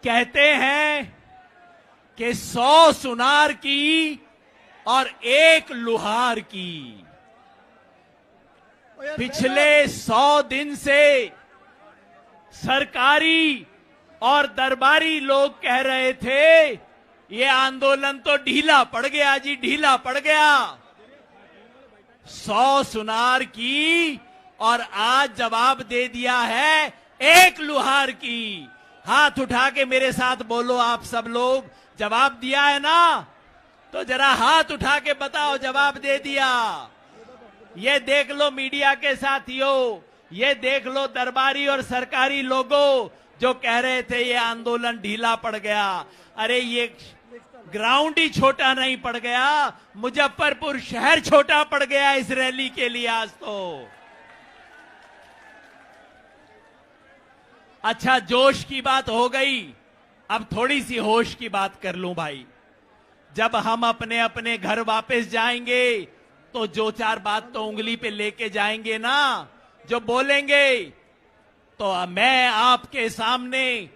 कहते हैं कि 100 सुनार की और 1 लुहार की। पिछले 100 दिन से सरकारी और दरबारी लोग कह रहे थे ये आंदोलन तो ढीला पड़ गया जी, ढीला पड़ गया। 100 सुनार की और आज जवाब दे दिया है 1 लुहार की। हाथ उठा के मेरे साथ बोलो आप सब लोग, जवाब दिया है ना? तो जरा हाथ उठा के बताओ जवाब दे दिया। ये देख लो मीडिया के साथियों, ये देख लो दरबारी और सरकारी लोगों जो कह रहे थे ये आंदोलन ढीला पड़ गया। अरे ये ग्राउंड ही छोटा नहीं पड़ गया, मुजफ्फरपुर शहर छोटा पड़ गया इस रैली के लिए आज तो। अच्छा, जोश की बात हो गई, अब थोड़ी सी होश की बात कर लूं भाई। जब हम अपने अपने घर वापस जाएंगे तो जो 4 बात तो उंगली पे लेके जाएंगे ना, जो बोलेंगे। तो मैं आपके सामने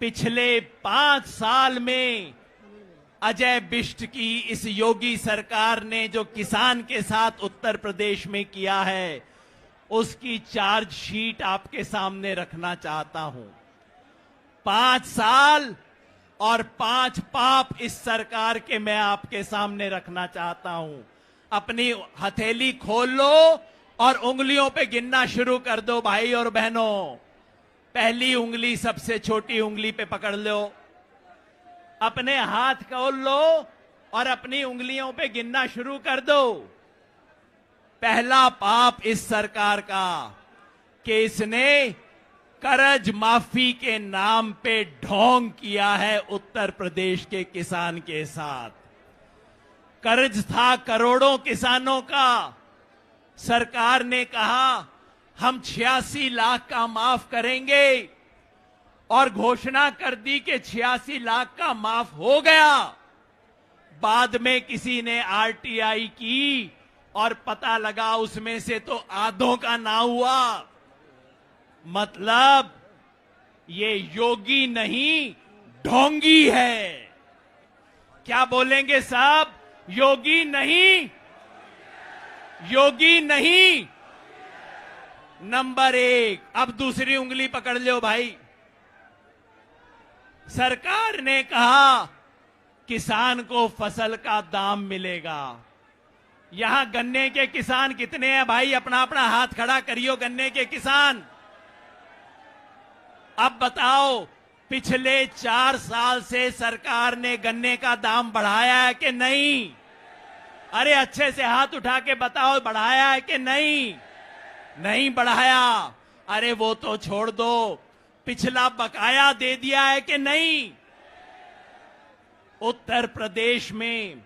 पिछले 5 साल में अजय बिष्ट की इस योगी सरकार ने जो किसान के साथ उत्तर प्रदेश में किया है उसकी चार्जशीट आपके सामने रखना चाहता हूं। 5 साल और 5 पाप इस सरकार के मैं आपके सामने रखना चाहता हूं। अपनी हथेली खोल लो और उंगलियों पे गिनना शुरू कर दो भाई और बहनों। पहली उंगली सबसे छोटी उंगली पे पकड़ लो, अपने हाथ खोल लो और अपनी उंगलियों पे गिनना शुरू कर दो। पहला पाप इस सरकार का कि इसने कर्ज माफी के नाम पे ढोंग किया है उत्तर प्रदेश के किसान के साथ। कर्ज था करोड़ों किसानों का, सरकार ने कहा हम 86 लाख का माफ करेंगे और घोषणा कर दी कि 86 लाख का माफ हो गया। बाद में किसी ने आरटीआई की और पता लगा उसमें से तो आधों का ना हुआ। मतलब ये योगी नहीं ढोंगी है। क्या बोलेंगे साहब? योगी नहीं, योगी नहीं। नंबर 1। अब दूसरी उंगली पकड़ लो भाई। सरकार ने कहा किसान को फसल का दाम मिलेगा। यहां गन्ने के किसान कितने हैं भाई? अपना अपना हाथ खड़ा करियो गन्ने के किसान। अब बताओ, पिछले 4 साल से सरकार ने गन्ने का दाम बढ़ाया है कि नहीं? अरे अच्छे से हाथ उठा के बताओ, बढ़ाया है कि नहीं? नहीं बढ़ाया। अरे वो तो छोड़ दो, पिछला बकाया दे दिया है कि नहीं? उत्तर प्रदेश में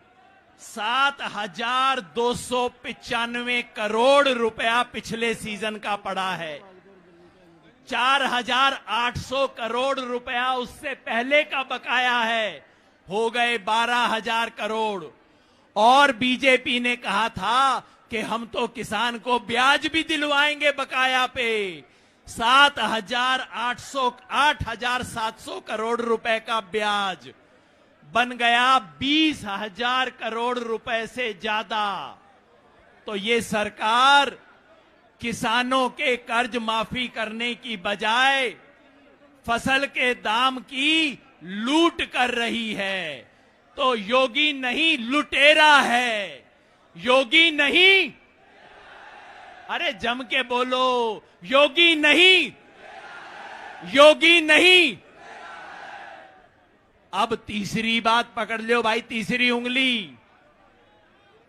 7,295 करोड़ रुपया पिछले सीजन का पड़ा है। 4,800 करोड़ रुपया उससे पहले का बकाया है, हो गए 12,000 करोड़। और बीजेपी ने कहा था कि हम तो किसान को ब्याज भी दिलवाएंगे बकाया पे। 8,700 करोड़ रुपए का ब्याज बन गया 20,000 करोड़ रुपए से ज्यादा। तो ये सरकार किसानों के कर्ज माफी करने की बजाय फसल के दाम की लूट कर रही है। तो योगी नहीं लुटेरा है, योगी नहीं। अरे जम के बोलो, योगी नहीं, योगी नहीं। अब तीसरी बात पकड़ लो भाई, तीसरी उंगली।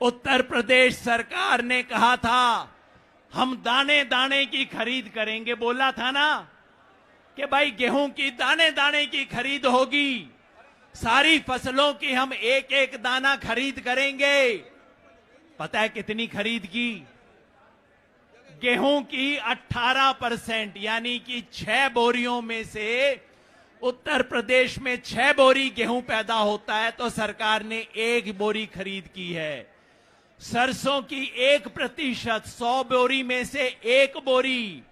उत्तर प्रदेश सरकार ने कहा था हम दाने दाने की खरीद करेंगे। बोला था ना कि भाई गेहूं की दाने दाने की खरीद होगी, सारी फसलों की हम एक एक दाना खरीद करेंगे। पता है कितनी खरीद की? गेहूं की 18%, यानी कि 6 बोरियों में से उत्तर प्रदेश में 6 बोरी गेहूं पैदा होता है तो सरकार ने 1 बोरी खरीद की है। सरसों की 1%, 100 बोरी में से 1 बोरी।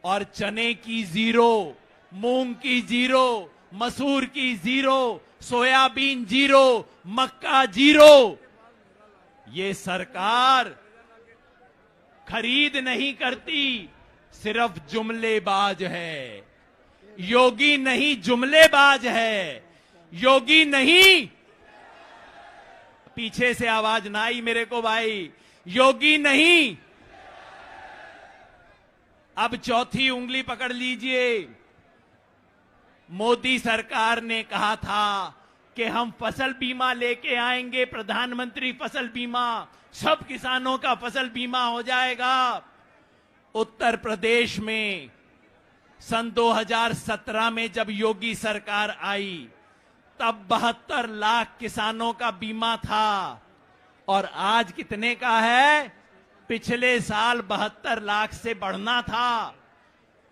और चने की 0, मूंग की 0, मसूर की 0, सोयाबीन 0, मक्का 0। ये सरकार खरीद नहीं करती, सिर्फ जुमलेबाज है। योगी नहीं जुमलेबाज है, योगी नहीं। पीछे से आवाज ना आई मेरे को भाई, योगी नहीं। अब चौथी उंगली पकड़ लीजिए। मोदी सरकार ने कहा था कि हम फसल बीमा लेके आएंगे, प्रधानमंत्री फसल बीमा, सब किसानों का फसल बीमा हो जाएगा। उत्तर प्रदेश में सन 2017 में जब योगी सरकार आई तब 72 लाख किसानों का बीमा था और आज कितने का है? पिछले साल 72 लाख से बढ़ना था,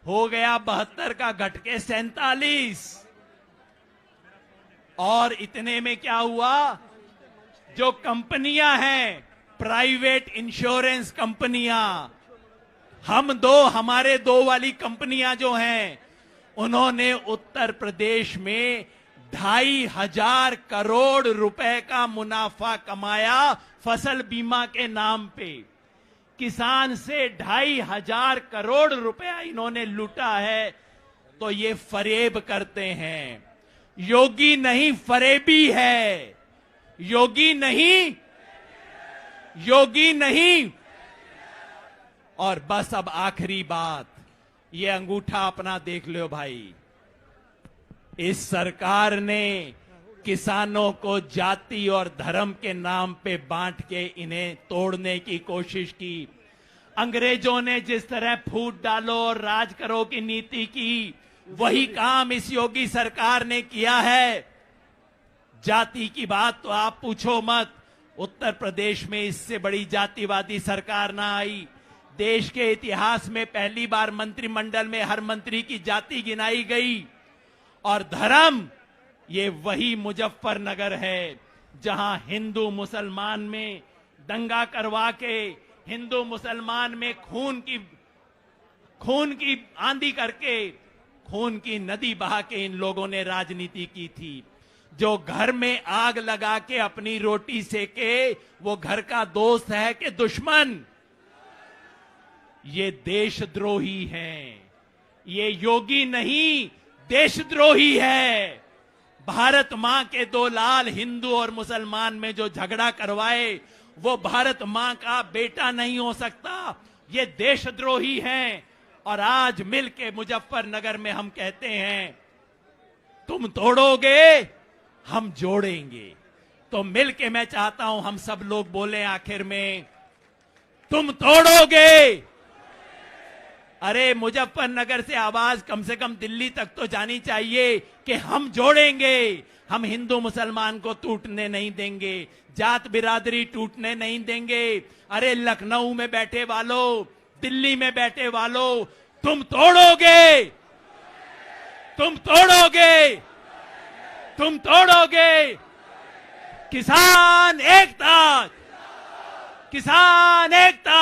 हो गया 72 का घट के 47। और इतने में क्या हुआ? जो कंपनियां हैं, प्राइवेट इंश्योरेंस कंपनियां, हमारे दो वाली कंपनियां जो हैं, उन्होंने उत्तर प्रदेश में 2,500 करोड़ रुपए का मुनाफा कमाया फसल बीमा के नाम पे। किसान से 2,500 करोड़ रुपया इन्होंने लूटा है। तो ये फरेब करते हैं। योगी नहीं, फरेबी है। योगी नहीं, योगी नहीं। और बस अब आखिरी बात, ये अंगूठा अपना देख लो भाई। इस सरकार ने किसानों को जाति और धर्म के नाम पे बांट के इन्हें तोड़ने की कोशिश की। अंग्रेजों ने जिस तरह फूट डालो और राज करो की नीति की, वही काम इस योगी सरकार ने किया है। जाति की बात तो आप पूछो मत। उत्तर प्रदेश में इससे बड़ी जातिवादी सरकार ना आई। देश के इतिहास में पहली बार मंत्रिमंडल में हर मंत्री की जाति गिनाई गई। और धर्म, ये वही मुजफ्फरनगर है जहां हिंदू मुसलमान में दंगा करवा के, हिंदू मुसलमान में खून की आंधी करके, खून की नदी बहा के इन लोगों ने राजनीति की थी। जो घर में आग लगा के अपनी रोटी सेके, वो घर का दोस्त है कि दुश्मन? ये देशद्रोही हैं। ये योगी नहीं, देशद्रोही है। भारत मां के 2 लाल हिंदू और मुसलमान में जो झगड़ा करवाए, वो भारत मां का बेटा नहीं हो सकता। ये देशद्रोही हैं। और आज मिलके मुजफ्फरनगर में हम कहते हैं, तुम तोड़ोगे, हम जोड़ेंगे। तो मिलके मैं चाहता हूं हम सब लोग बोले आखिर में, तुम तोड़ोगे। अरे मुजफ्फरनगर से आवाज कम से कम दिल्ली तक तो जानी चाहिए कि हम जोड़ेंगे। हम हिंदू मुसलमान को टूटने नहीं देंगे, जात बिरादरी टूटने नहीं देंगे। अरे लखनऊ में बैठे वालों, दिल्ली में बैठे वालों, तुम तोड़ोगे, तुम तोड़ोगे, तुम तोड़ोगे। किसान एकता, किसान एकता।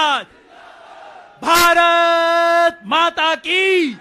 भारत माता की